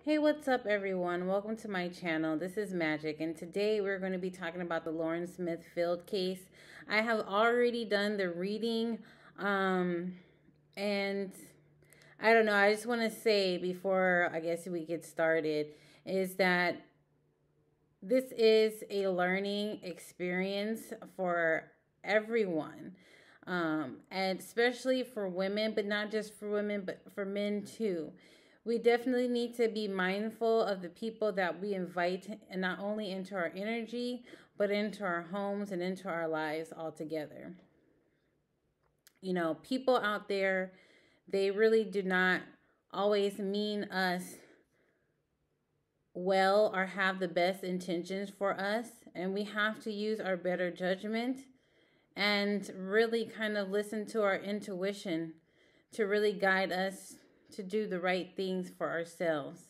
Hey, what's up, everyone? Welcome to my channel. This is Magic, and today we're going to be talking about the Lauren Smith Field case. I have already done the reading, and I don't know. I just want to say before I guess we get started is that this is a learning experience for everyone, and especially for women, but not just for women, but for men too. We definitely need to be mindful of the people that we invite, and not only into our energy, but into our homes and into our lives altogether. You know, people out there, they really do not always mean us well or have the best intentions for us. And we have to use our better judgment and really kind of listen to our intuition to really guide us to do the right things for ourselves.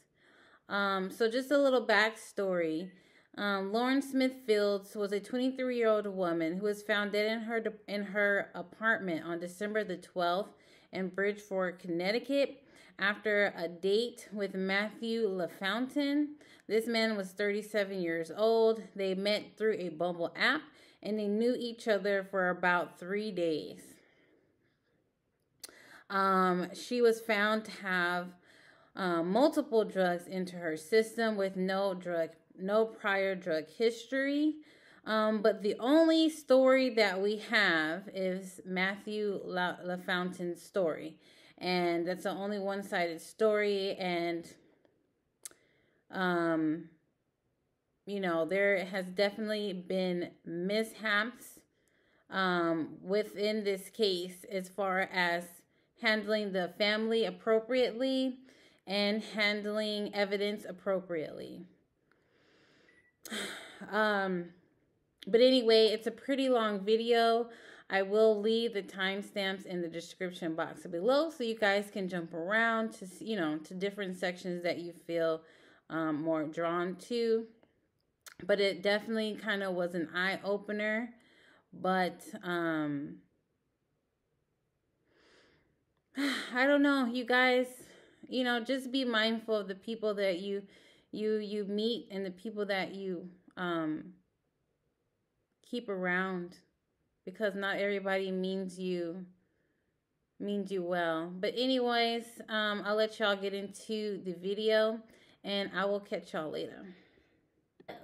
So just a little backstory. Lauren Smith Fields was a 23-year-old woman who was found dead in her apartment on December the 12th in Bridgeport, Connecticut, after a date with Matthew Lafountain. This man was 37 years old. They met through a Bumble app, and they knew each other for about 3 days. She was found to have multiple drugs into her system with no prior drug history. But the only story that we have is Matthew Lafountain's story. And that's the only one-sided story. And, you know, there has definitely been mishaps within this case as far as handling the family appropriately and handling evidence appropriately. But anyway, it's a pretty long video. I will leave the timestamps in the description box below so you guys can jump around to, you know, to different sections that you feel more drawn to. But it definitely kind of was an eye-opener. But I don't know, you guys, you know, just be mindful of the people that you meet and the people that you keep around, because not everybody means you well. But anyways, I'll let y'all get into the video, and I will catch y'all later.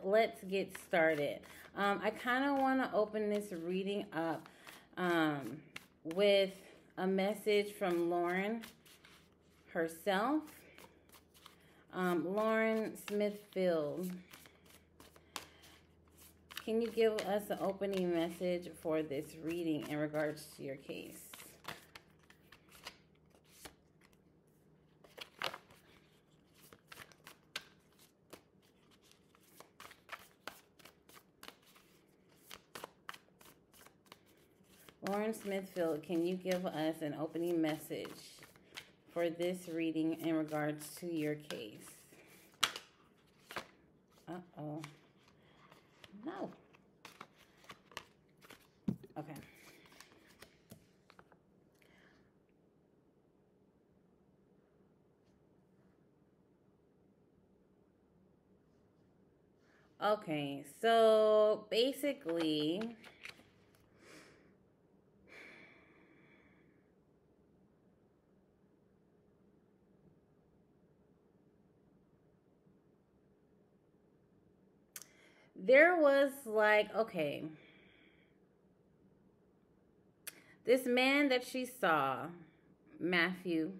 Let's get started. I kind of want to open this reading up with a message from Lauren herself. Lauren Smithfield, can you give us an opening message for this reading in regards to your case? Lauren Smithfield, can you give us an opening message for this reading in regards to your case? Uh-oh. No. Okay. Okay, so basically, there was like, okay, this man that she saw, Matthew,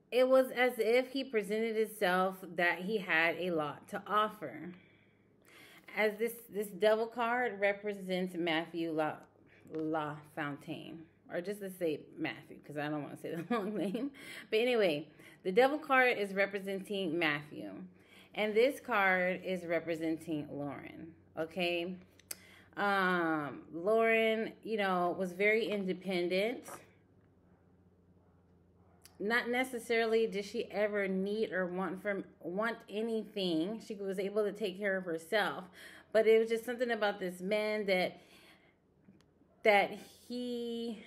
it was as if he presented himself that he had a lot to offer. As this devil card represents Matthew Lafountain, or just to say Matthew, because I don't want to say the long name. But anyway, the devil card is representing Matthew, and this card is representing Lauren. Okay, Lauren, you know, was very independent. Not necessarily did she ever need or want anything. She was able to take care of herself, but it was just something about this man that he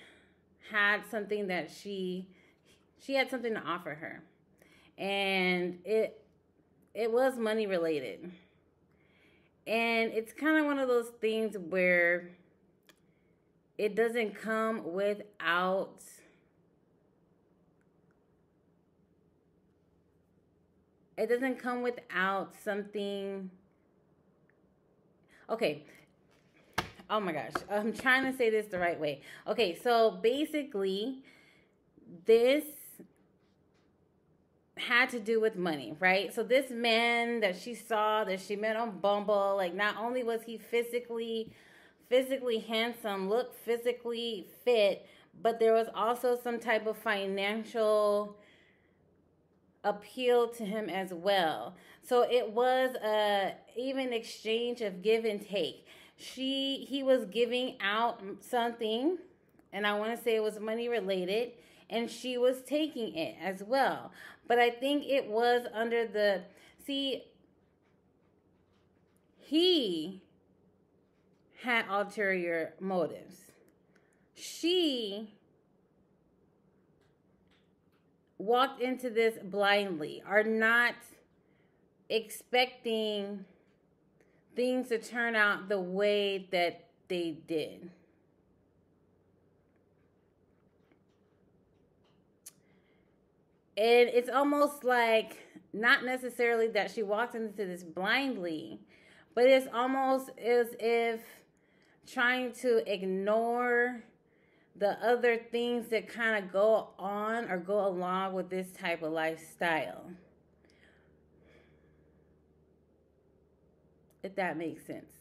had something that she she had something to offer her. And it was money related. And it's kind of one of those things where it doesn't come without something. Okay. Oh my gosh. I'm trying to say this the right way. Okay, so basically this had to do with money, right? So this man that she met on Bumble, like, not only was he physically handsome, looked physically fit, but there was also some type of financial appeal to him as well. So it was a even exchange of give and take. He was giving out something, and I want to say it was money related, and she was taking it as well. But I think it was under the, he had ulterior motives. She walked into this blindly, or not expecting things to turn out the way that they did. And it's almost like, not necessarily that she walked into this blindly, but it's almost as if trying to ignore the other things that kind of go on or go along with this type of lifestyle. If that makes sense.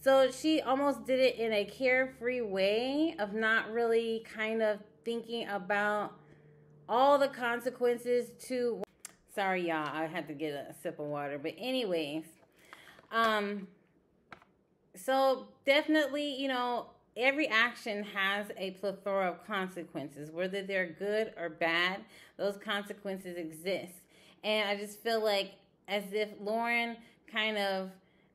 So she almost did it in a carefree way of not really kind of thinking about all the consequences to... Sorry, y'all. I had to get a sip of water. But anyways, so definitely, you know, every action has a plethora of consequences. Whether they're good or bad, those consequences exist. And I just feel like as if Lauren kind of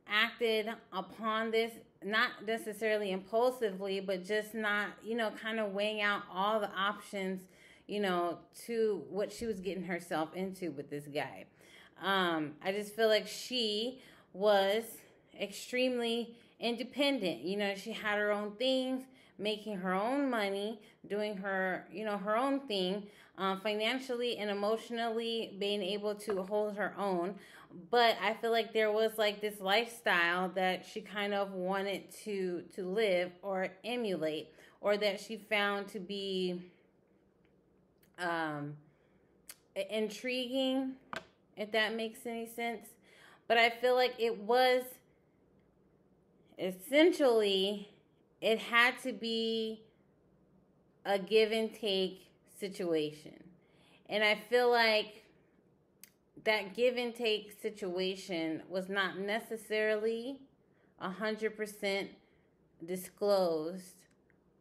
acted upon this, not necessarily impulsively, but just not, you know, kind of weighing out all the options, you know, to what she was getting herself into with this guy. I just feel like she was extremely independent. You know, she had her own things, making her own money, doing her, you know, her own thing, financially and emotionally being able to hold her own. But I feel like there was like this lifestyle that she kind of wanted to live or emulate, or that she found to be intriguing, if that makes any sense. But I feel like it was essentially, it had to be a give and take situation. And I feel like that give and take situation was not necessarily 100% disclosed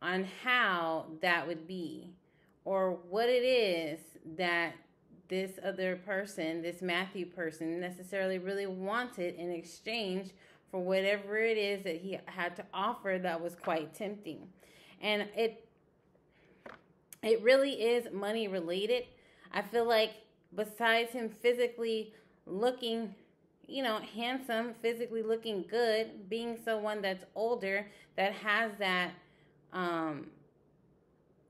on how that would be, or what it is that this other person, this Matthew person, necessarily really wanted in exchange for whatever it is that he had to offer that was quite tempting. And it really is money related. I feel like besides him physically looking, you know, handsome, physically looking good, being someone that's older, that has that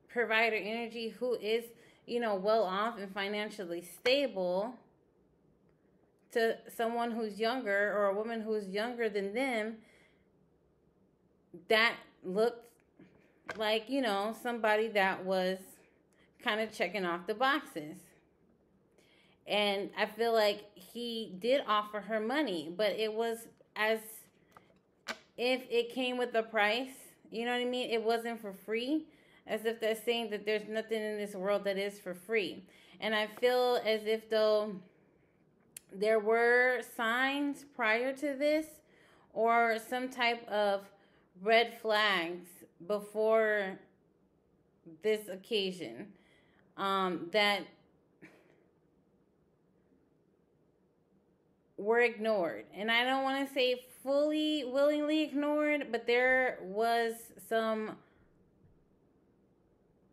provider energy, who is, you know, well off and financially stable, to someone who's younger, or a woman who's younger than them, that looked like, you know, somebody that was kind of checking off the boxes. And I feel like he did offer her money, but it was as if it came with a price. You know what I mean? It wasn't for free, as if they're saying that there's nothing in this world that is for free. And I feel as if though there were signs prior to this, or some type of red flags before this occasion, that were ignored. And I don't want to say fully willingly ignored, but there was some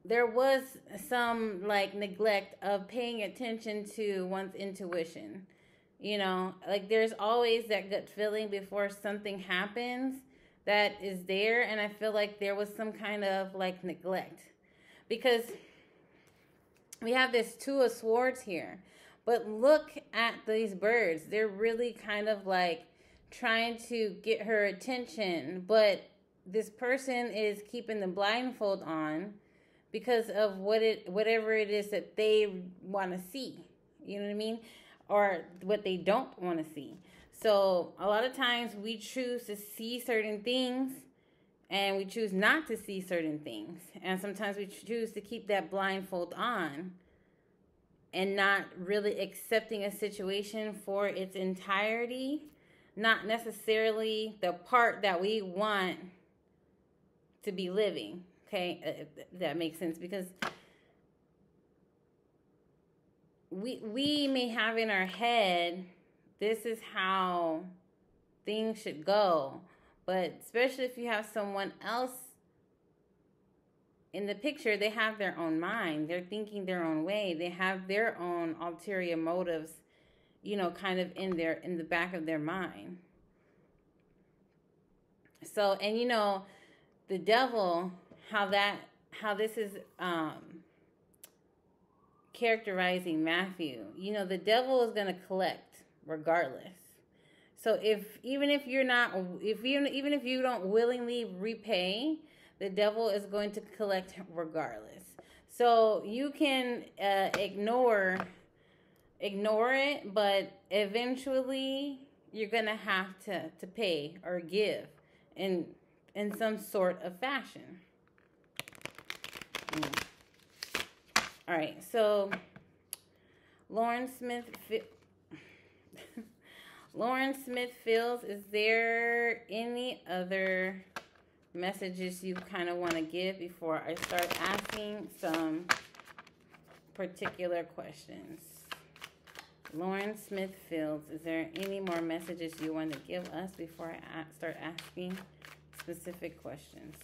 there was some like neglect of paying attention to one's intuition. You know, like there's always that gut feeling before something happens that is there, and I feel like there was some kind of like neglect because we have this two of swords here. But look at these birds. They're really kind of like trying to get her attention, but this person is keeping the blindfold on because of whatever it is that they want to see. You know what I mean? Or what they don't want to see. So a lot of times we choose to see certain things and we choose not to see certain things. And sometimes we choose to keep that blindfold on and not really accepting a situation for its entirety, not necessarily the part that we want to be living. Okay, that makes sense, because we may have in our head, this is how things should go, but especially if you have someone else in the picture, they have their own mind. They're thinking their own way. They have their own ulterior motives, you know, kind of in the back of their mind. So, and you know, the devil, how this is characterizing Matthew. You know, the devil is going to collect regardless. So even if you don't willingly repay, the devil is going to collect regardless. So you can ignore it, but eventually you're going to have to pay or give in some sort of fashion. All right, so Lauren Smith feels, is there any other messages you kind of want to give before I start asking some particular questions? Lauren Smith Fields, is there any more messages you want to give us before I start asking specific questions?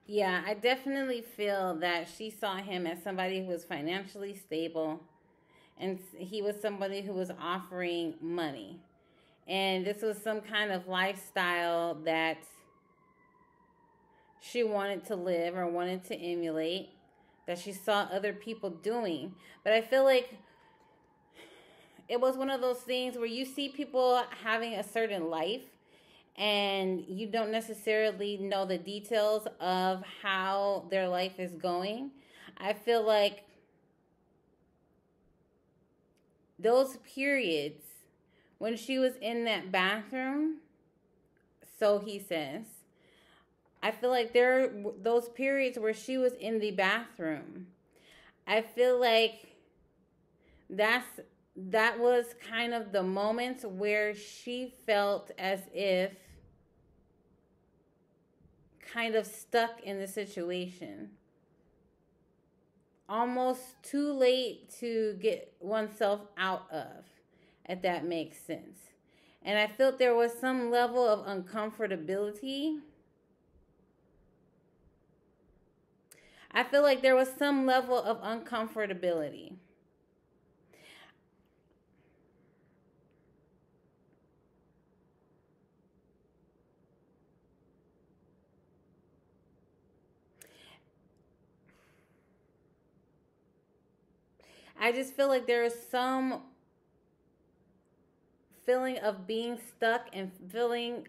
Yeah, I definitely feel that she saw him as somebody who was financially stable, and he was somebody who was offering money. And this was some kind of lifestyle that she wanted to live or wanted to emulate, that she saw other people doing. But I feel like it was one of those things where you see people having a certain life and you don't necessarily know the details of how their life is going. I feel like those periods when she was in that bathroom, so he says, I feel like there are those periods where she was in the bathroom. I feel like that was kind of the moments where she felt as if kind of stuck in the situation. Almost too late to get oneself out of, if that makes sense. And I felt there was some level of uncomfortability. I feel like there was some level of uncomfortability. I just feel like there is some feeling of being stuck and feeling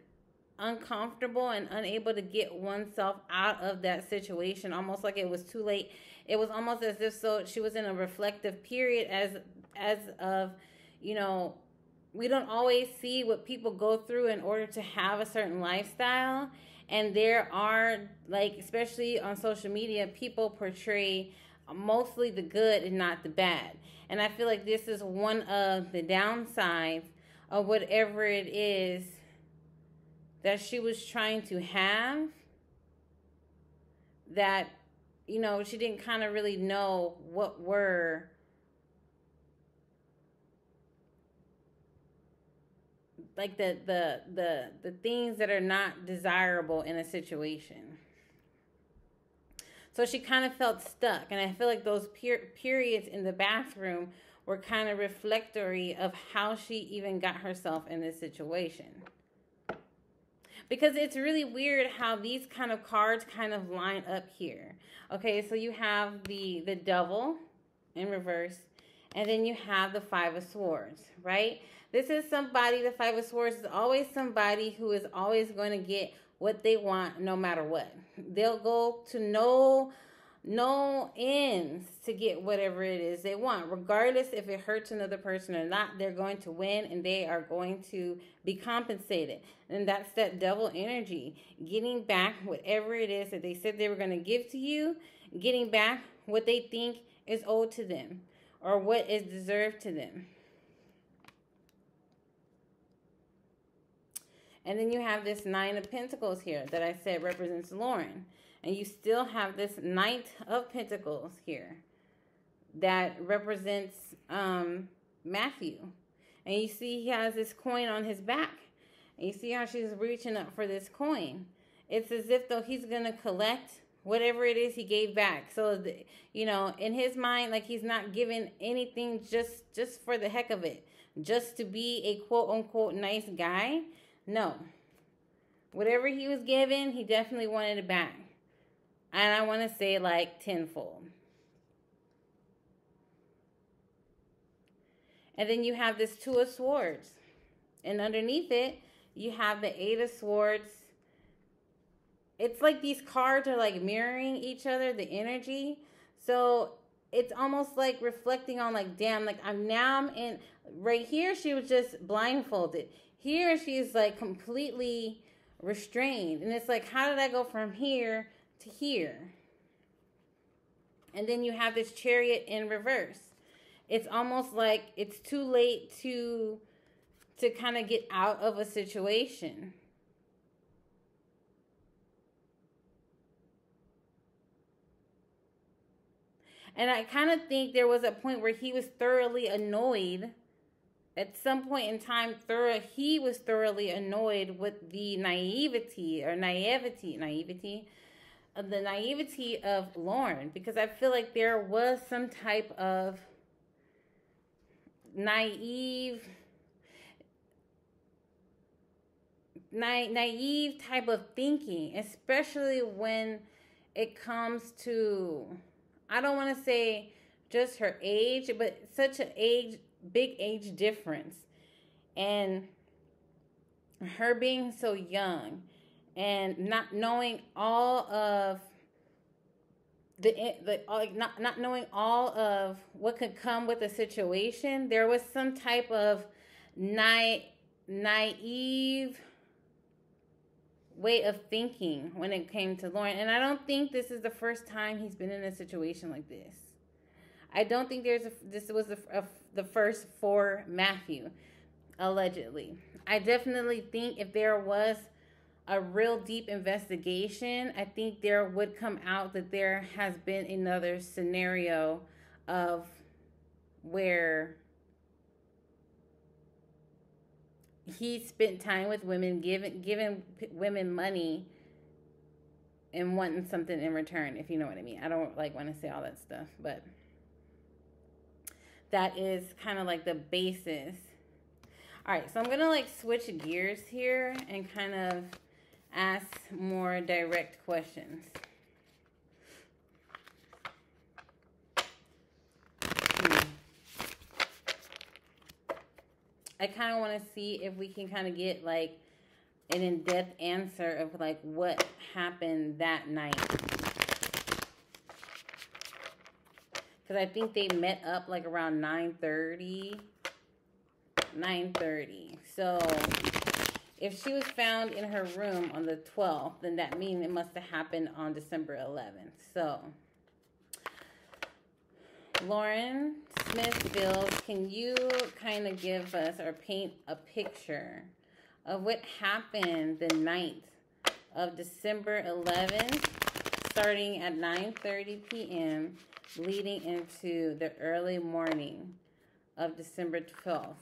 uncomfortable and unable to get oneself out of that situation, almost like it was too late. It was almost as if so she was in a reflective period as of, you know, we don't always see what people go through in order to have a certain lifestyle. And there are, like, especially on social media, people portray mostly the good and not the bad. And I feel like this is one of the downsides of whatever it is that she was trying to have, that, you know, she didn't kind of really know what were like the things that are not desirable in a situation. So she kind of felt stuck. And I feel like those periods in the bathroom were kind of reflectory of how she even got herself in this situation. Because it's really weird how these kind of cards kind of line up here. Okay, so you have the devil in reverse, and then you have the Five of Swords, right? This is somebody, the Five of Swords is always somebody who is always going to get what they want no matter what. They'll go to no ends to get whatever it is they want. Regardless if it hurts another person or not, they're going to win and they are going to be compensated. And that's that devil energy. Getting back whatever it is that they said they were going to give to you. Getting back what they think is owed to them or what is deserved to them. And then you have this Nine of Pentacles here that I said represents Lauren. And you still have this Knight of Pentacles here that represents Matthew. And you see he has this coin on his back. And you see how she's reaching up for this coin. It's as if though he's going to collect whatever it is he gave back. So, you know, in his mind, like he's not giving anything just for the heck of it. Just to be a quote-unquote nice guy. No. Whatever he was given, he definitely wanted it back. And I want to say like tenfold. And then you have this Two of Swords. And underneath it, you have the Eight of Swords. It's like these cards are like mirroring each other, the energy. So it's almost like reflecting on like, damn, like I'm in, right here she was just blindfolded. Here she's like completely restrained. And it's like, how did I go from here to here? And then you have this Chariot in reverse. It's almost like it's too late to kind of get out of a situation. And I kind of think there was a point where he was thoroughly annoyed. At some point in time, he was thoroughly annoyed with the naivety of Lauren, because I feel like there was some type of naive type of thinking, especially when it comes to, I don't want to say just her age, but such a big age difference, and her being so young and not knowing all of not knowing all of what could come with a situation. There was some type of naive way of thinking when it came to Lauren. And I don't think this is the first time he's been in a situation like this. I don't think this was the first for Matthew, allegedly. I definitely think if there was a real deep investigation, I think there would come out that there has been another scenario of where he spent time with women, giving women money and wanting something in return, if you know what I mean. I don't like want to say all that stuff, but that is kind of like the basis. All right, so I'm going to like switch gears here and kind of ask more direct questions. I kind of want to see if we can kind of get like an in-depth answer of like what happened that night. Because I think they met up like around 9:30. 9:30. So if she was found in her room on the 12th, then that means it must have happened on December 11th. So Lauren Smith-Fields, can you kind of give us or paint a picture of what happened the night of December 11th, starting at 9:30 p.m., leading into the early morning of December 12th,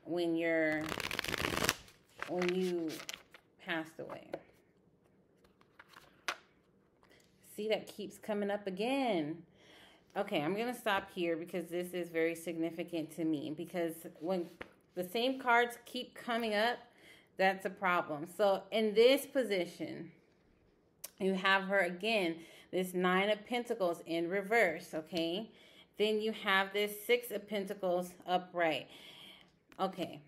when you passed away? See, that keeps coming up again. Okay, I'm going to stop here because this is very significant to me. Because when the same cards keep coming up, that's a problem. So in this position, you have her again, this 9 of Pentacles in reverse, okay? Then you have this 6 of Pentacles upright. Okay.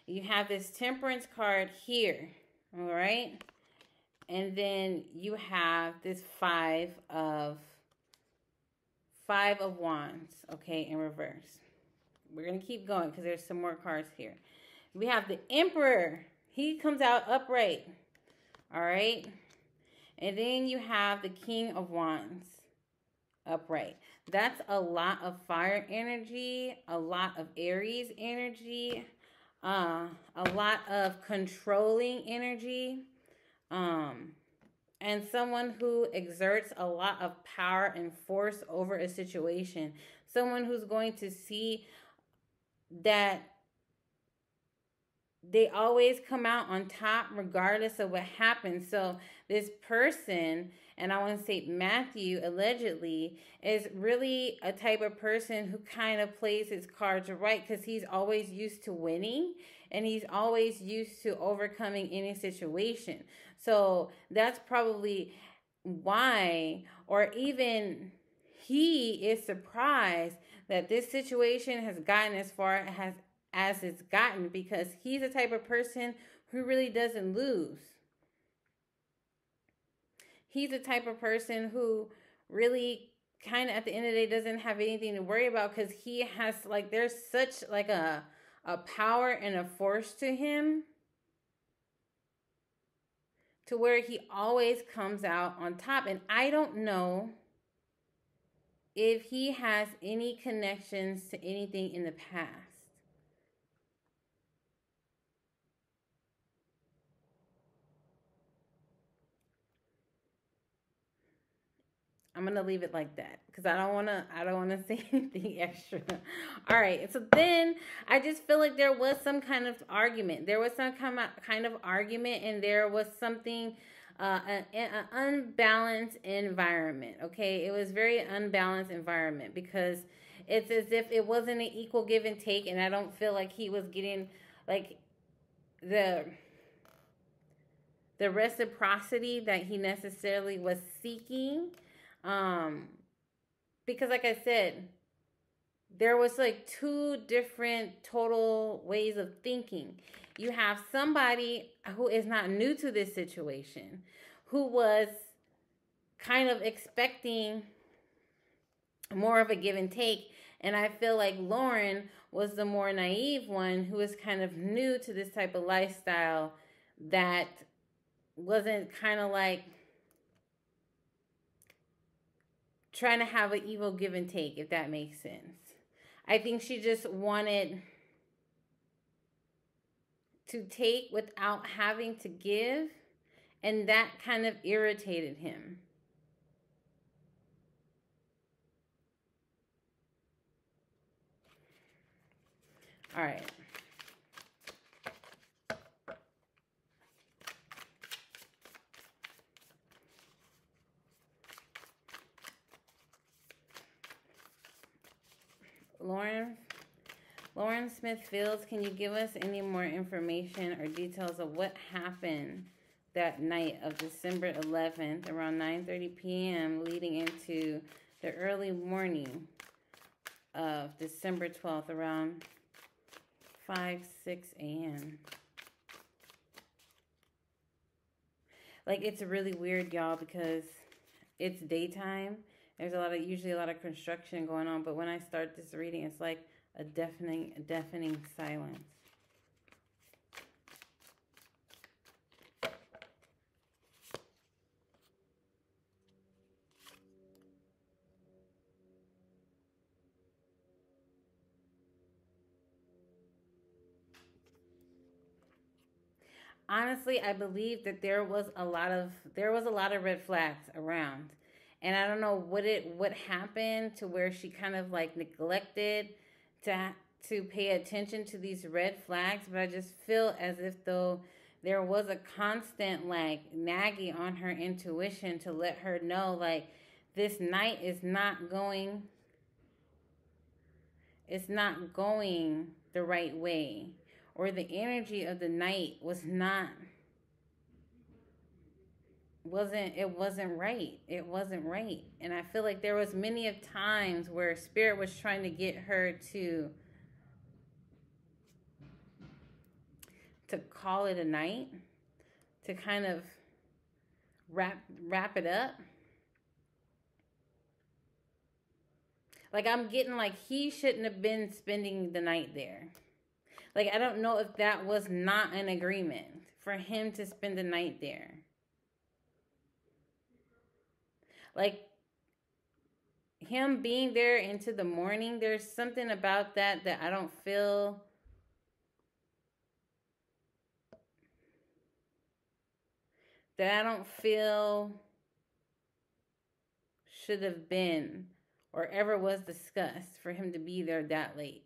You have this Temperance card here, all right? And then you have this 5 of Wands, okay, in reverse. We're going to keep going because there's some more cards here. We have the Emperor. He comes out upright, all right? And then you have the King of Wands upright. That's a lot of fire energy, a lot of Aries energy, a lot of controlling energy, and someone who exerts a lot of power and force over a situation. Someone who's going to see that they always come out on top regardless of what happens. So this person, and I want to say Matthew, allegedly, is really a type of person who kind of plays his cards right, because he's always used to winning and he's always used to overcoming any situation. So that's probably why, or even he is surprised that this situation has gotten as far as it's gotten, because he's the type of person who really doesn't lose. He's the type of person who really kind of at the end of the day doesn't have anything to worry about, because he has, like, there's such like a power and a force to him, to where he always comes out on top. And I don't know if he has any connections to anything in the past. I'm going to leave it like that because I don't want to say anything extra. All right. So then I just feel like there was some kind of argument. There was some kind of argument, and there was something, an unbalanced environment. Okay. It was very unbalanced environment, because it's as if it wasn't an equal give and take. And I don't feel like he was getting like the reciprocity that he necessarily was seeking. Because like I said, there was like 2 different total ways of thinking. You have somebody who is not new to this situation, who was kind of expecting more of a give and take. And I feel like Lauren was the more naive one, who was kind of new to this type of lifestyle, that wasn't kind of like trying to have an evil give and take, if that makes sense. I think she just wanted to take without having to give, and that kind of irritated him. All right. Lauren Smith-Fields, can you give us any more information or details of what happened that night of December 11th around 9:30 p.m. leading into the early morning of December 12th around 5-6 a.m.? Like, it's really weird, y'all, because it's daytime. There's usually a lot of construction going on, but when I start this reading, it's like A deafening silence. Honestly, I believe that there was a lot of red flags around. And I don't know what happened to where she kind of like neglected to pay attention to these red flags, but I just feel as if though there was a constant like nagging on her intuition to let her know like this night is not going, it's not going the right way, or the energy of the night wasn't right. It wasn't right. And I feel like there was many of times where spirit was trying to get her to call it a night, to kind of wrap it up. Like I'm getting like he shouldn't have been spending the night there. Like I don't know if that was not an agreement for him to spend the night there. Like him being there into the morning, there's something about that I don't feel should have been or ever was discussed for him to be there that late.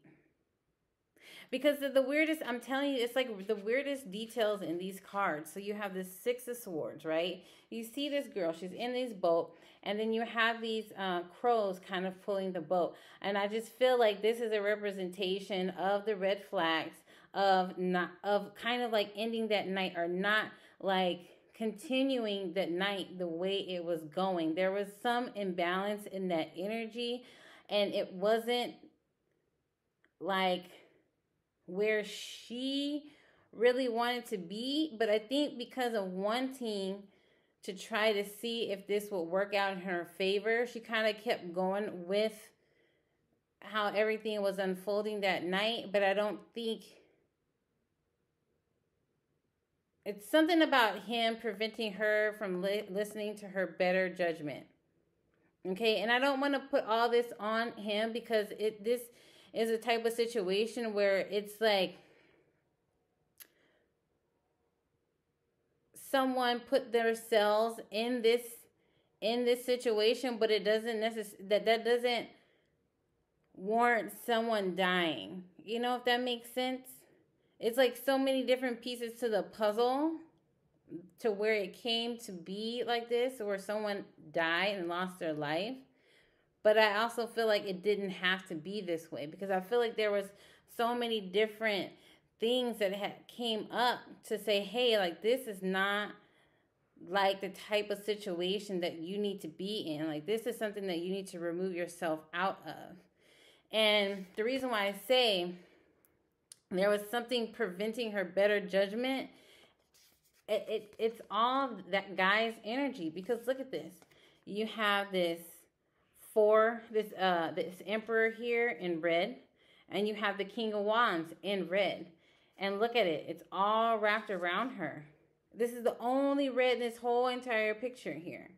Because the weirdest, I'm telling you, it's like the weirdest details in these cards. So you have this Six of Swords, right? You see this girl, she's in this boat, and then you have these crows kind of pulling the boat. And I just feel like this is a representation of the red flags of kind of like ending that night, or not like continuing that night the way it was going. There was some imbalance in that energy, and it wasn't like where she really wanted to be. But I think because of wanting to try to see if this would work out in her favor, she kind of kept going with how everything was unfolding that night. But I don't think, it's something about him preventing her from listening to her better judgment. Okay, and I don't want to put all this on him, because this is a type of situation where it's like someone put themselves in this situation, but it doesn't that doesn't warrant someone dying. You know, if that makes sense? It's like so many different pieces to the puzzle to where it came to be like this, where someone died and lost their life. But I also feel like it didn't have to be this way, because I feel like there was so many different things that came up to say, hey, like this is not like the type of situation that you need to be in. Like this is something that you need to remove yourself out of. And the reason why I say there was something preventing her better judgment, it's all that guy's energy. Because look at this. You have this this emperor here in red, and you have the King of Wands in red. And look at it. It's all wrapped around her. This is the only red in this whole entire picture here.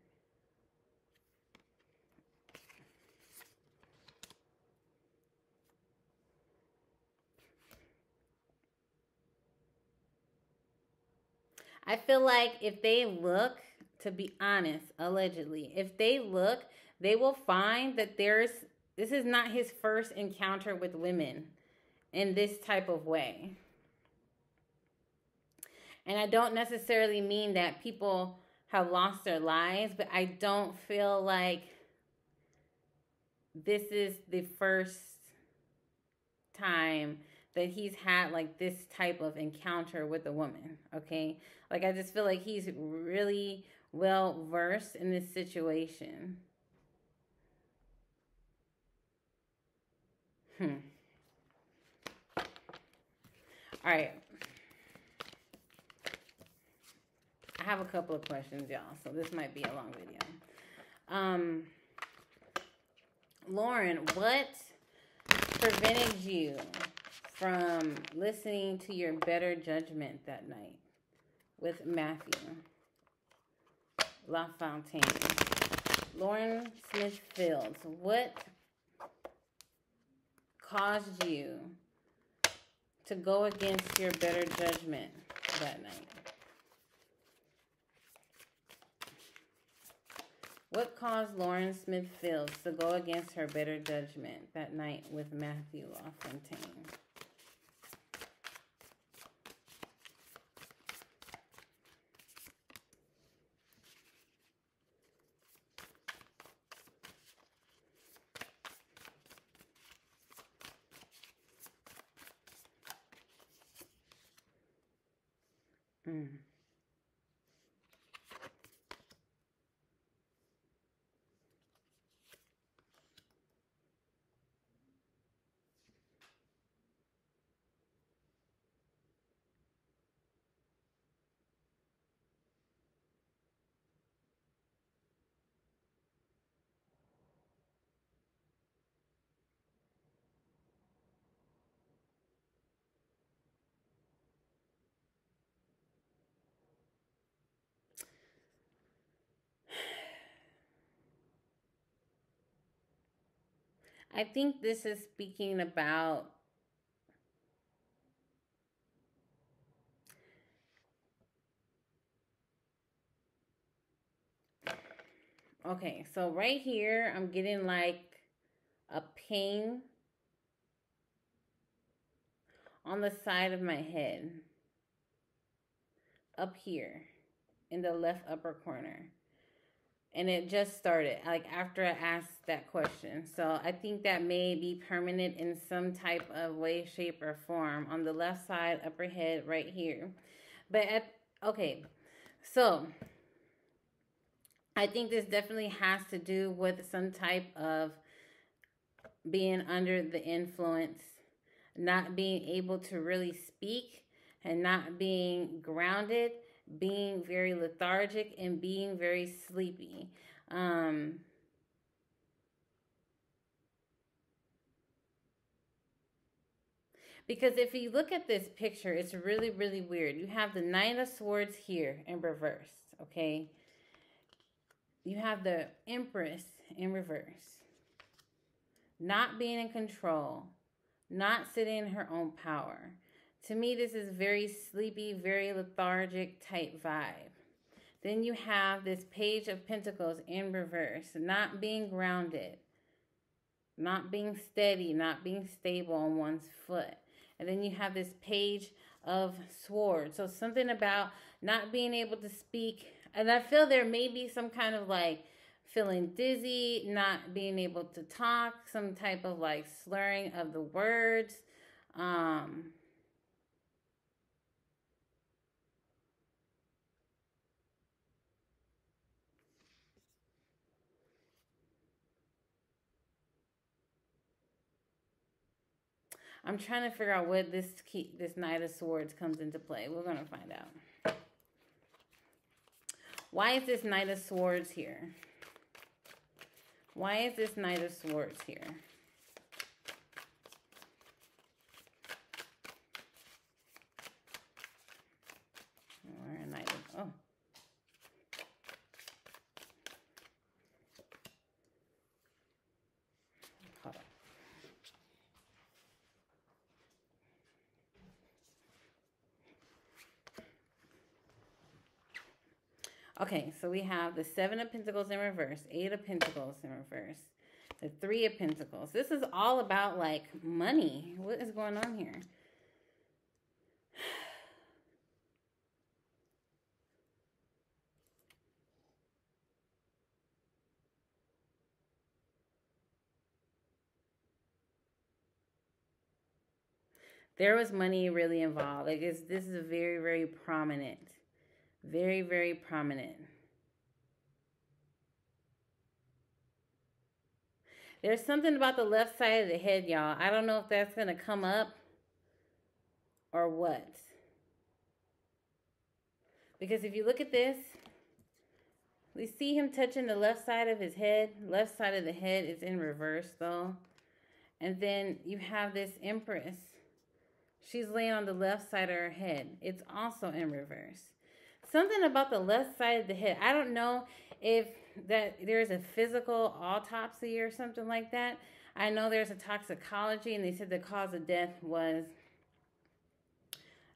I feel like if they look, to be honest, allegedly, if they look, they will find that this is not his first encounter with women in this type of way. And I don't necessarily mean that people have lost their lives, but I don't feel like this is the first time that he's had like this type of encounter with a woman, okay? Like I just feel like he's really well versed in this situation. All right. I have a couple of questions, y'all, so this might be a long video. Lauren, what prevented you from listening to your better judgment that night with Matthew Lafountain? Lauren Smith Fields, what caused you to go against your better judgment that night? What caused Lauren Smith Fields to go against her better judgment that night with Matthew Lafountain? I think this is speaking about okay, so right here I'm getting like a pain on the side of my head up here in the left upper corner. And it just started like after I asked that question. So I think that may be permanent in some type of way, shape, or form on the left side, upper head, right here. But okay, so I think this definitely has to do with some type of being under the influence, not being able to really speak, and not being grounded, being very lethargic, and being very sleepy. Because if you look at this picture, it's really, really weird. You have the Nine of Swords here in reverse, okay? You have the Empress in reverse. Not being in control, not sitting in her own power. To me, this is very sleepy, very lethargic type vibe. Then you have this Page of Pentacles in reverse, not being grounded, not being steady, not being stable on one's foot. And then you have this Page of Swords. So something about not being able to speak. And I feel there may be some kind of like feeling dizzy, not being able to talk, some type of like slurring of the words. I'm trying to figure out what this Knight of Swords comes into play. We're going to find out. Why is this Knight of Swords here? Why is this Knight of Swords here? Or a Knight of, oh. Hold on. Okay, so we have the Seven of Pentacles in reverse, Eight of Pentacles in reverse, the Three of Pentacles. This is all about like money. What is going on here? There was money really involved. Like this is a very, very prominent. Very, very prominent. There's something about the left side of the head, y'all. I don't know if that's going to come up or what. Because if you look at this, we see him touching the left side of his head. Left side of the head is in reverse, though. And then you have this Empress. She's laying on the left side of her head. It's also in reverse. Something about the left side of the head. I don't know if that there's a physical autopsy or something like that. I know there's a toxicology, and they said the cause of death was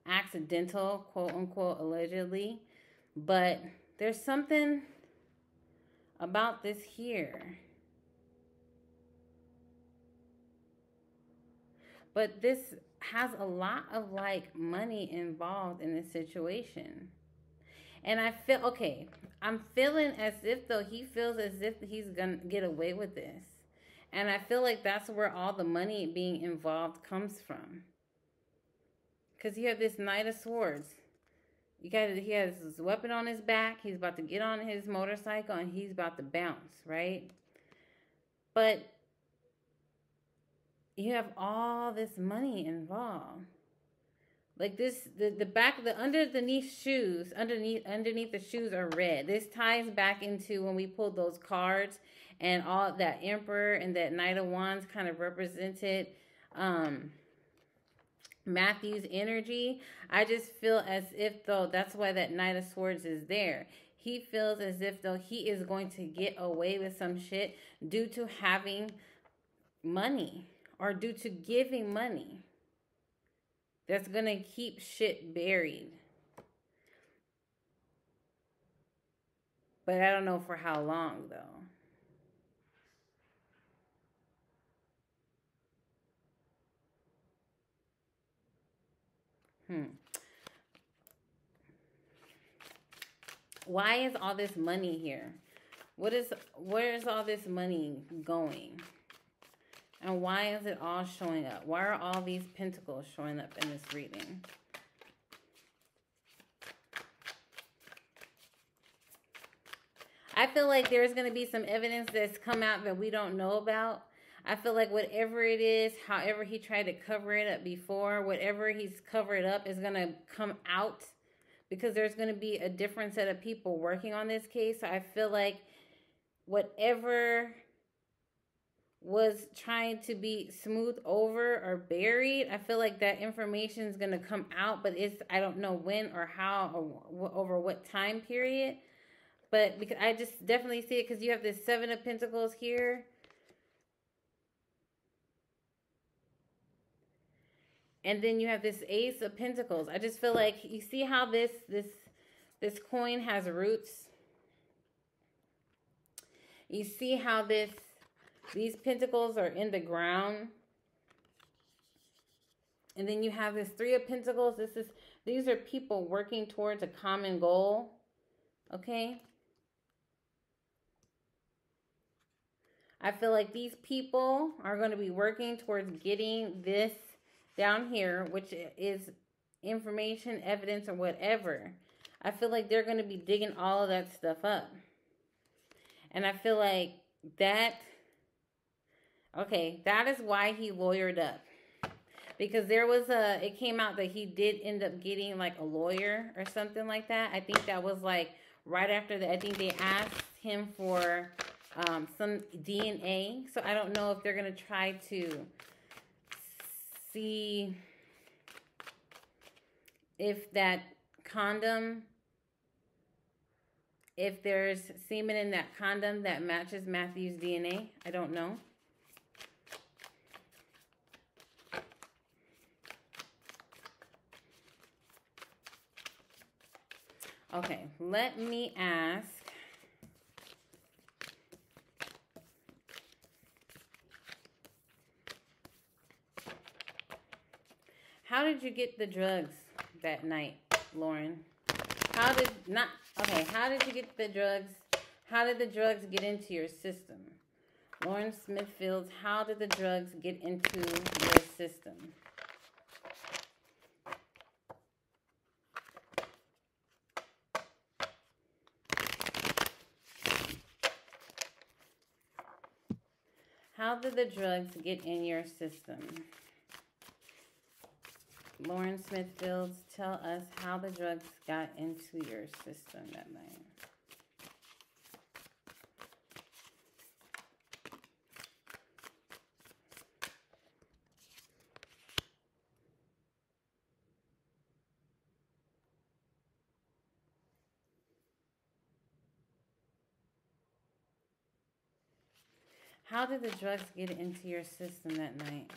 accidental, quote unquote, allegedly. But there's something about this here. But this has a lot of like money involved in this situation. And I feel, okay, I'm feeling as if though he feels as if he's going to get away with this. And I feel like that's where all the money being involved comes from. Because you have this Knight of Swords. He has his weapon on his back. He's about to get on his motorcycle and he's about to bounce, right? But you have all this money involved. Like this, the back, the underneath shoes, underneath the shoes are red. This ties back into when we pulled those cards, and all that Emperor and that Knight of Wands kind of represented Matthew's energy. I just feel as if though that's why that Knight of Swords is there. He feels as if though he is going to get away with some shit due to having money or due to giving money. That's going to keep shit buried. But I don't know for how long, though. Why is all this money here? Where is all this money going? And why is it all showing up? Why are all these pentacles showing up in this reading? I feel like there's going to be some evidence that's come out that we don't know about. I feel like whatever it is, however he tried to cover it up before, whatever he's covered up is going to come out. Because there's going to be a different set of people working on this case. So I feel like whatever was trying to be smoothed over or buried, I feel like that information is going to come out, but I don't know when or how or over what time period. But because I just definitely see it, because you have this Seven of Pentacles here. And then you have this Ace of Pentacles. I just feel like, you see how this coin has roots? You see how these pentacles are in the ground? And then you have this Three of Pentacles. These are people working towards a common goal. Okay? I feel like these people are going to be working towards getting this down here, which is information, evidence, or whatever. I feel like they're going to be digging all of that stuff up. And I feel like that, okay, that is why he lawyered up. Because it came out that he did end up getting like a lawyer or something like that. I think that was like right after that. I think they asked him for some DNA. So I don't know if they're going to try to see if that condom, if there's semen in that condom that matches Matthew's DNA. I don't know. Okay, let me ask. How did you get the drugs that night, Lauren? How did you get the drugs? How did the drugs get into your system? Lauren Smithfields, how did the drugs get into your system? How did the drugs get in your system? Lauren Smithfields, tell us how the drugs got into your system that night. How did the drugs get into your system that night?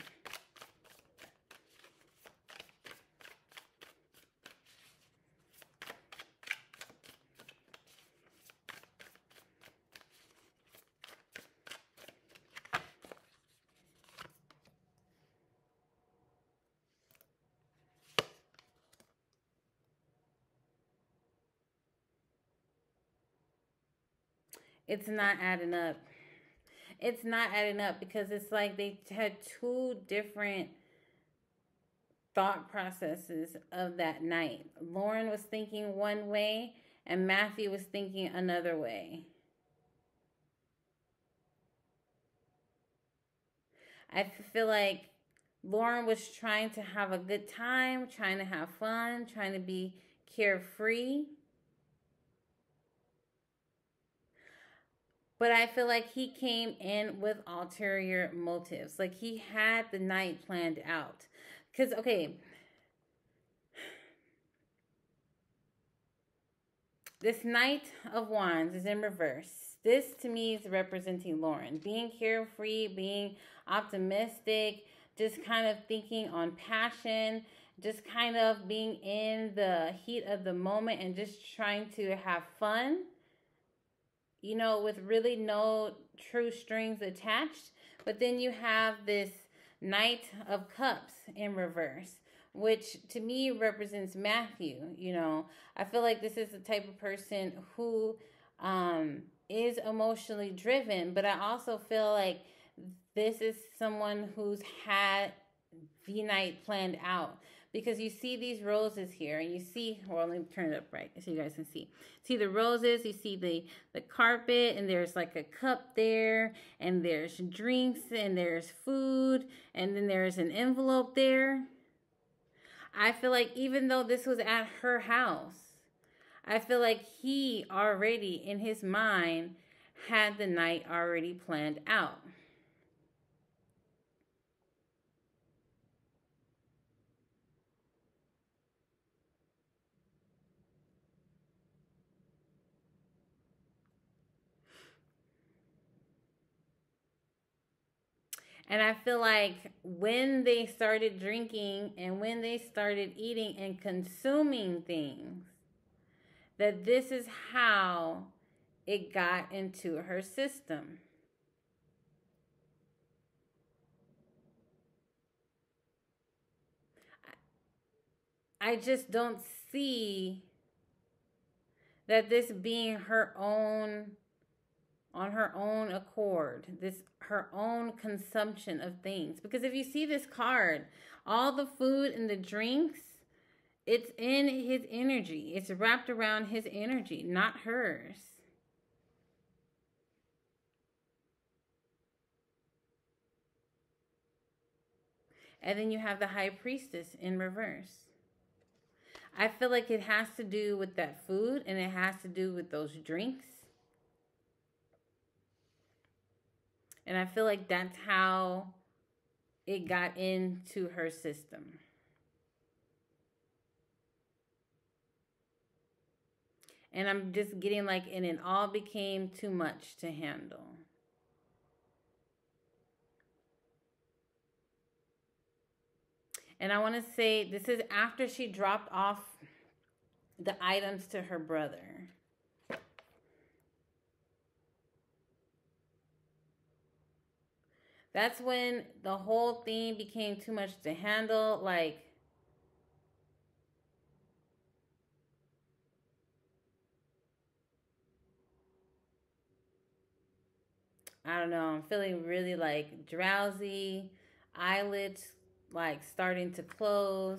It's not adding up. It's not adding up because it's like they had two different thought processes of that night. Lauren was thinking one way and Matthew was thinking another way. I feel like Lauren was trying to have a good time, trying to have fun, trying to be carefree. But I feel like he came in with ulterior motives. Like he had the night planned out. Because, okay, this Knight of Wands is in reverse. This to me is representing Lauren. Being carefree, being optimistic, just kind of thinking on passion, just kind of being in the heat of the moment and just trying to have fun, you know, with really no true strings attached. But then you have this Knight of Cups in reverse, which to me represents Matthew. You know, I feel like this is the type of person who is emotionally driven, but I also feel like this is someone who's had the night planned out. Because you see these roses here, and you see, well, let me turn it up right so you guys can see. See the roses, you see the carpet, and there's like a cup there, and there's drinks, and there's food, and then there's an envelope there. I feel like even though this was at her house, I feel like he already, in his mind, had the night already planned out. And I feel like when they started drinking and when they started eating and consuming things, that this is how it got into her system. I just don't see that this being her own, on her own accord, this her own consumption of things. Because if you see this card, all the food and the drinks, it's in his energy. It's wrapped around his energy, not hers. And then you have the High Priestess in reverse. I feel like it has to do with that food and it has to do with those drinks. And I feel like that's how it got into her system. And I'm just getting like, and it all became too much to handle. And I want to say this is after she dropped off the items to her brother. That's when the whole thing became too much to handle. Like, I don't know, I'm feeling really like drowsy, eyelids like starting to close.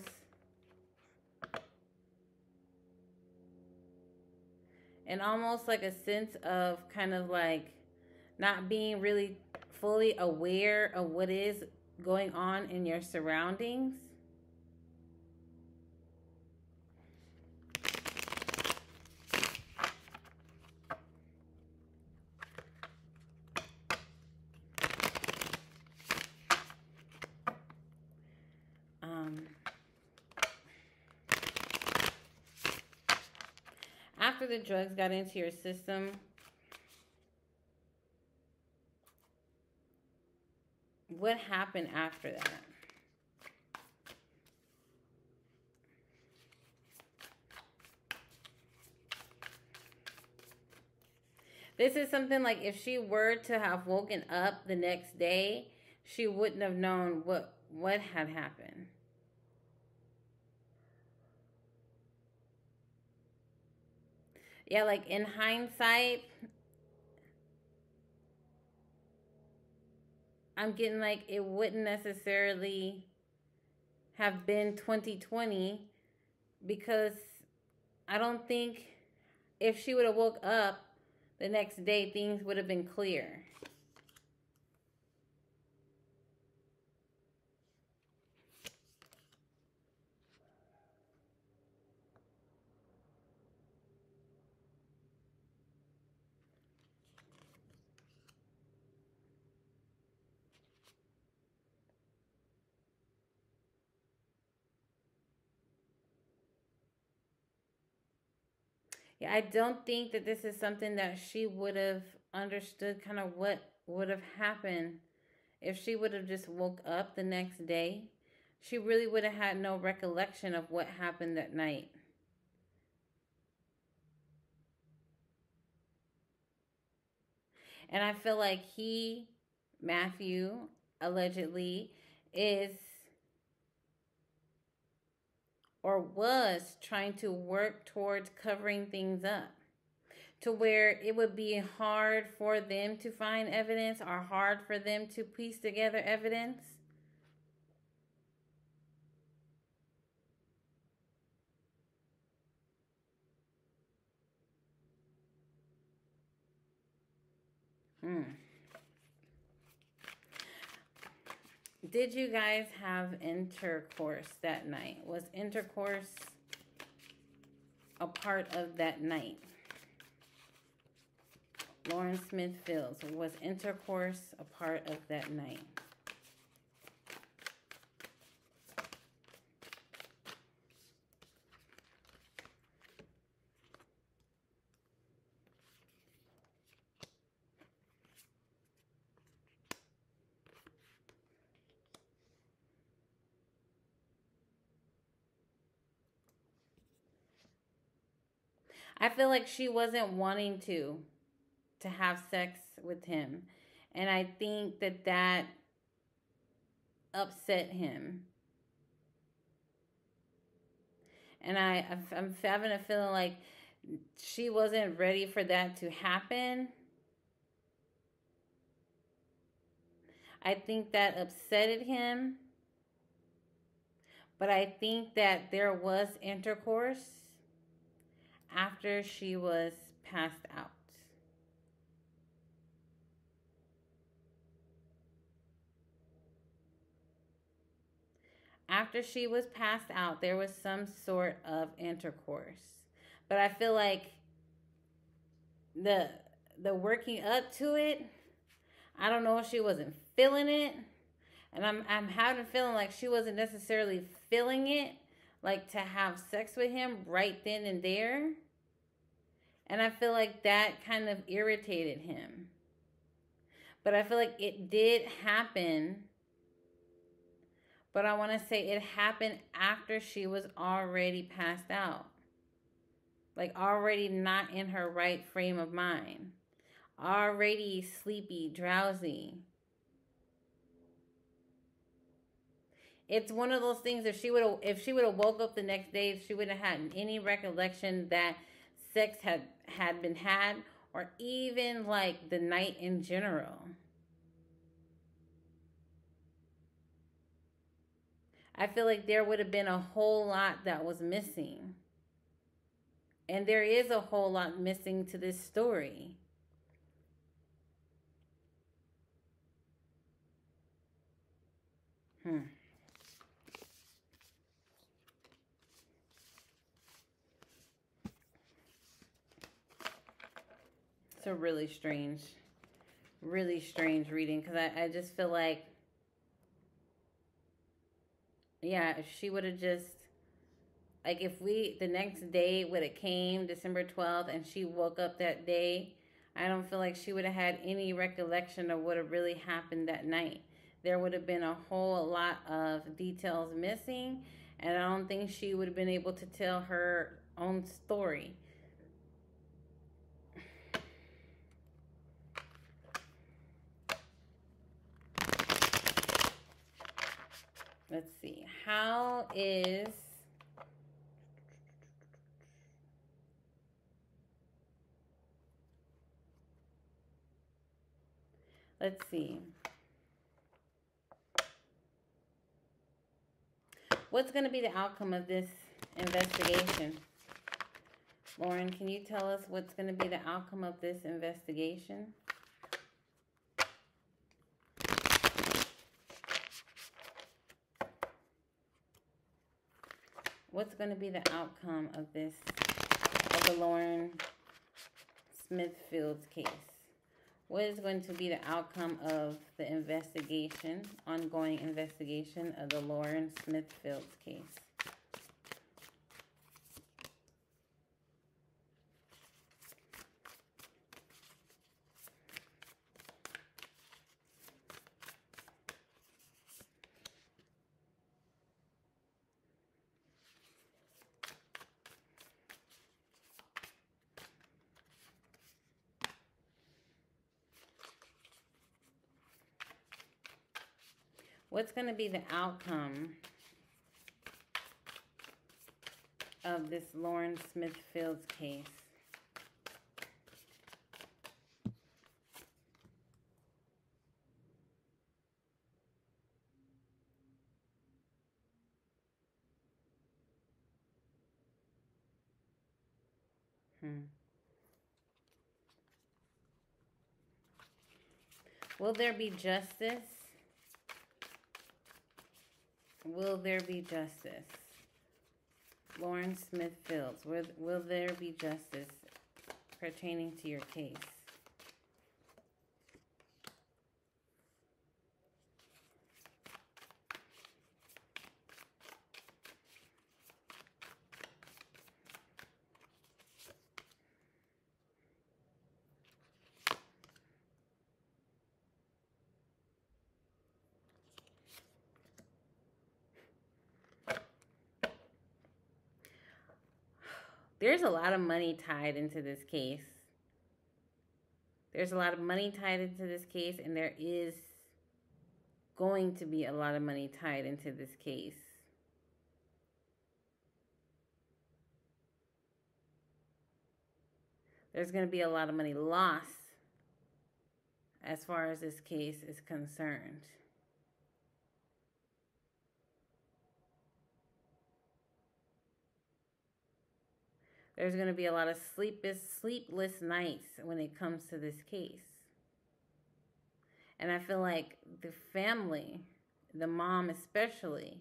And almost like a sense of kind of like not being really fully aware of what is going on in your surroundings. After the drugs got into your system, what happened after that? This is something like if she were to have woken up the next day, she wouldn't have known what had happened. Yeah, like in hindsight, I'm getting like it wouldn't necessarily have been 2020 because I don't think if she would have woke up the next day, things would have been clear. Yeah, I don't think that this is something that she would have understood kind of what would have happened if she would have just woke up the next day. She really would have had no recollection of what happened that night. And I feel like Matthew, allegedly, is or was trying to work towards covering things up to where it would be hard for them to find evidence or hard for them to piece together evidence. Did you guys have intercourse that night? Was intercourse a part of that night? Lauren Smith Fields, was intercourse a part of that night? I feel like she wasn't wanting to have sex with him. And I think that upset him. And I'm having a feeling like she wasn't ready for that to happen. I think that upsetted him. But I think that there was intercourse after she was passed out. After she was passed out, there was some sort of intercourse. But I feel like the working up to it, I don't know if she wasn't feeling it. And I'm having a feeling like she wasn't necessarily feeling it, like to have sex with him right then and there. And I feel like that kind of irritated him. But I feel like it did happen. But I want to say it happened after she was already passed out. Like already not in her right frame of mind. Already sleepy, drowsy. It's one of those things if she would have woke up the next day, she wouldn't have had any recollection that sex had been had, or even like the night in general. I feel like there would have been a whole lot that was missing. And there is a whole lot missing to this story. It's a really strange reading because I just feel like, yeah, if she would have just, like if the next day would have came December 12th and she woke up that day, I don't feel like she would have had any recollection of what had really happened that night. there would have been a whole lot of details missing, and I don't think she would have been able to tell her own story. Let's see. How is... Let's see. What's going to be the outcome of this investigation? Lauren, can you tell us what's going to be the outcome of this investigation? What's going to be the outcome of this, of the Lauren Smithfield's case? What is going to be the outcome of the investigation, ongoing investigation of the Lauren Smithfield's case? What's going to be the outcome of this Lauren Smithfield's case? Will there be justice? Will there be justice? Lauren Smithfields, will there be justice pertaining to your case? There's a lot of money tied into this case. There's a lot of money tied into this case, and there is going to be a lot of money tied into this case. There's going to be a lot of money lost as far as this case is concerned. There's going to be a lot of sleepless nights when it comes to this case. And I feel like the family, the mom especially,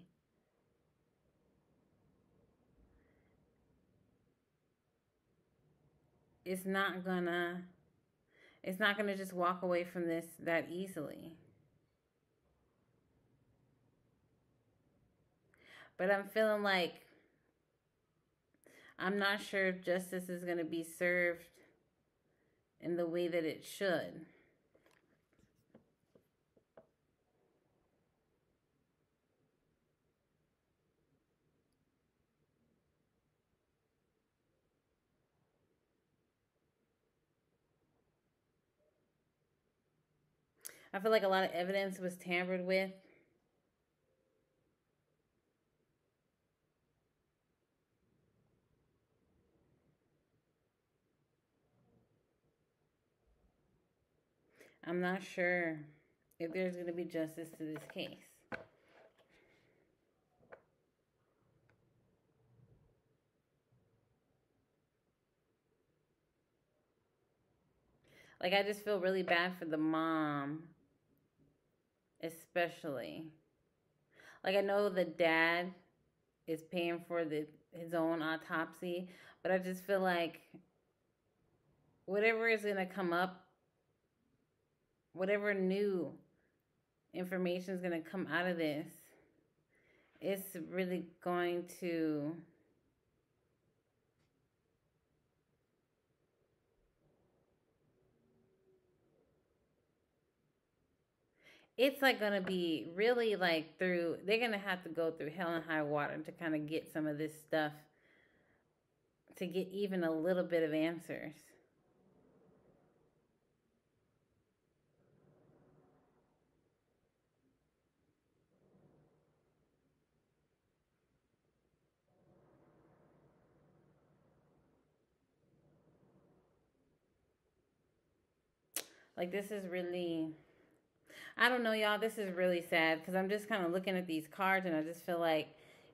is not gonna just walk away from this that easily. But I'm feeling like I'm not sure if justice is going to be served in the way that it should. I feel like a lot of evidence was tampered with. I'm not sure if there's going to be justice to this case. Like, I just feel really bad for the mom, especially. Like, I know the dad is paying for his own autopsy, but I just feel like whatever is going to come up, whatever new information is going to come out of this, it's really going to it's like going to be really like through, they're going to have to go through hell and high water to kind of get some of this stuff, to get even a little bit of answers. Like, this is really, I don't know, y'all. This is really sad because I'm just kind of looking at these cards and I just feel like,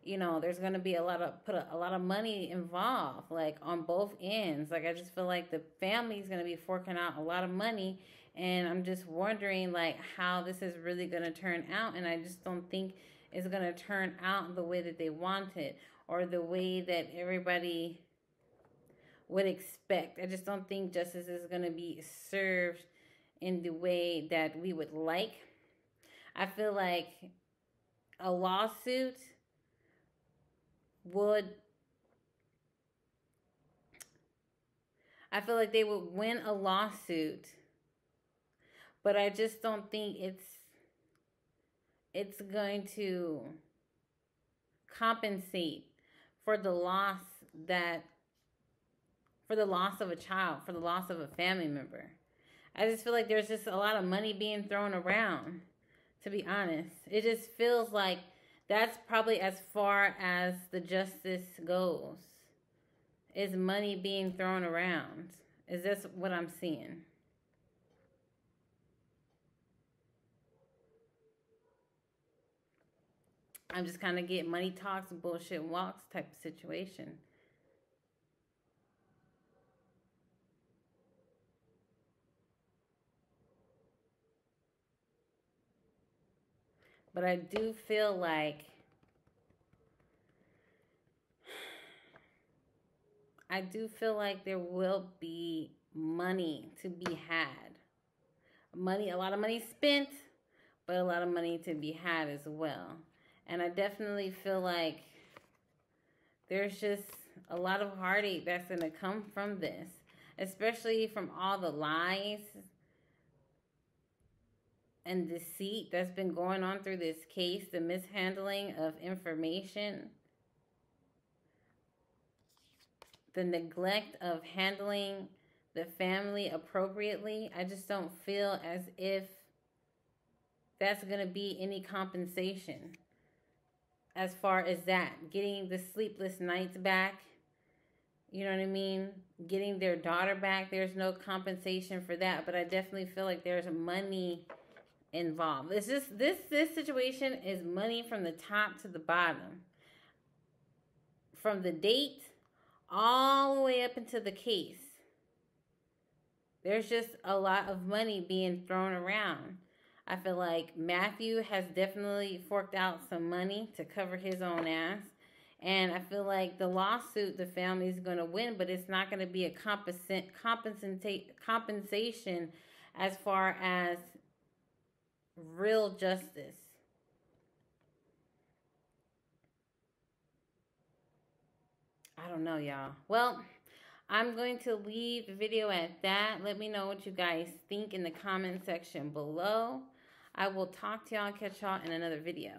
there's going to be a lot of money involved, like on both ends. Like, I just feel like the family's going to be forking out a lot of money. And I'm just wondering, like, how this is really going to turn out. And I just don't think it's going to turn out the way that they want it or the way that everybody would expect. I just don't think justice is going to be served in the way that we would like. I feel like a lawsuit would, I feel like they would win a lawsuit, but I just don't think it's going to compensate for the loss that for the loss of a child, for the loss of a family member. I just feel like there's just a lot of money being thrown around, to be honest. It just feels like that's probably as far as the justice goes, is money being thrown around. Is this what I'm seeing? I'm just kind of getting money talks and bullshit walks type of situation. But I do feel like there will be money to be had. Money, a lot of money spent, but a lot of money to be had as well. And I definitely feel like there's just a lot of heartache that's going to come from this, especially from all the lies and deceit that's been going on through this case, the mishandling of information, the neglect of handling the family appropriately. I just don't feel as if that's going to be any compensation as far as that. Getting the sleepless nights back, you know what I mean? Getting their daughter back, there's no compensation for that. But I definitely feel like there's money involved. It's just this situation is money from the top to the bottom. From the date all the way up into the case. There's just a lot of money being thrown around. I feel like Matthew has definitely forked out some money to cover his own ass. And I feel like the lawsuit, the family is going to win, but it's not going to be a compensation as far as real justice. I don't know, y'all. Well, I'm going to leave the video at that. Let me know what you guys think in the comment section below. I will talk to y'all and catch y'all in another video.